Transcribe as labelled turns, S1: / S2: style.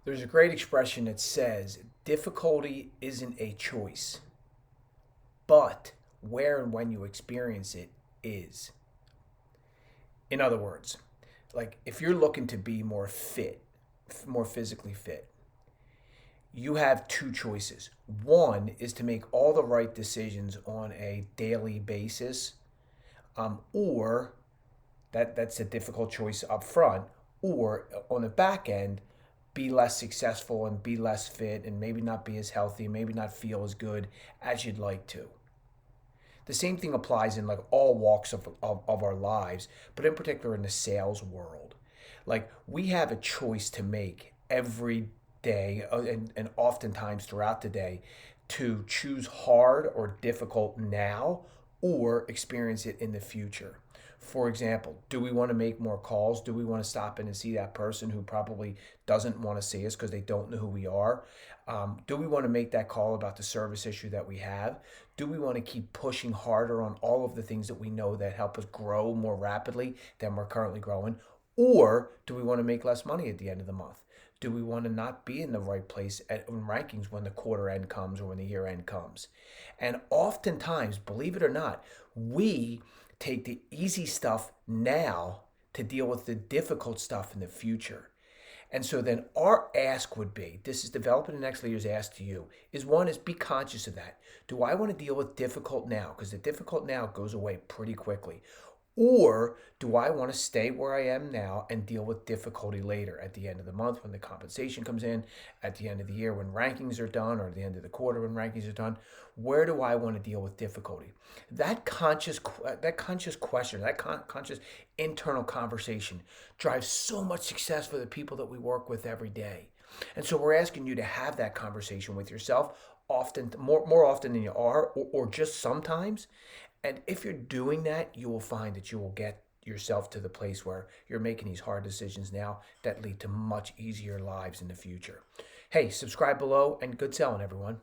S1: There's a great expression that says difficulty isn't a choice, but where and when you experience it is. In other words, like if you're looking to be more fit, more physically fit, you have two choices. One is to make all the right decisions on a daily basis, or that's a difficult choice up front, or on the back end, be less successful and be less fit and maybe not be as healthy, maybe not feel as good as you'd like to. The same thing applies in like all walks of our lives, but in particular in the sales world. Like we have a choice to make every day and oftentimes throughout the day to choose hard or difficult now or experience it in the future. For example, do we want to make more calls? Do we want to stop in and see that person who probably doesn't want to see us because they don't know who we are? Do we want to make that call about the service issue that we have? Do we want to keep pushing harder on all of the things that we know that help us grow more rapidly than we're currently growing? Or do we want to make less money at the end of the month? Do we want to not be in the right place in rankings when the quarter end comes or when the year end comes? And oftentimes, believe it or not, we take the easy stuff now to deal with the difficult stuff in the future. And so then our ask would be, this is developing the next leader's ask to you, is one is be conscious of that. Do I want to deal with difficult now? Because the difficult now goes away pretty quickly. Or do I want to stay where I am now and deal with difficulty later at the end of the month when the compensation comes in, at the end of the year when rankings are done, or at the end of the quarter when rankings are done? Where do I want to deal with difficulty? That conscious question, conscious internal conversation drives so much success for the people that we work with every day. And so we're asking you to have that conversation with yourself often, more often than you are, or just sometimes. And if you're doing that, you will find that you will get yourself to the place where you're making these hard decisions now that lead to much easier lives in the future. Hey, subscribe below and good selling, everyone.